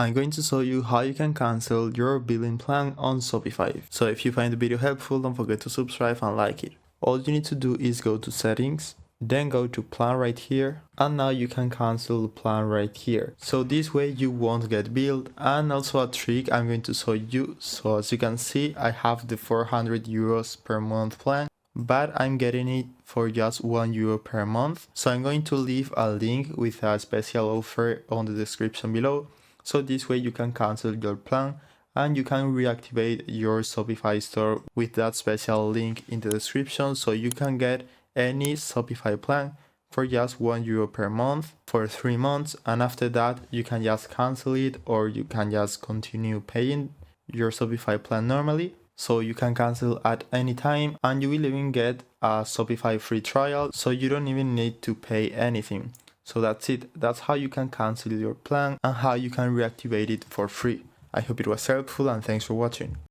I'm going to show you how you can cancel your billing plan on Shopify. So if you find the video helpful, don't forget to subscribe and like it. All you need to do is go to settings, then go to plan right here, and now you can cancel the plan right here. So this way you won't get billed. And also a trick I'm going to show you. So as you can see, I have the 400 euros per month plan, but I'm getting it for just €1 per month. So I'm going to leave a link with a special offer on the description below. So this way you can cancel your plan and you can reactivate your Shopify store with that special link in the description, so you can get any Shopify plan for just €1 per month for 3 months, and after that you can just cancel it or you can just continue paying your Shopify plan normally. So you can cancel at any time and you will even get a Shopify free trial, so you don't even need to pay anything. So that's it. That's how you can cancel your plan and how you can reactivate it for free. I hope it was helpful and thanks for watching.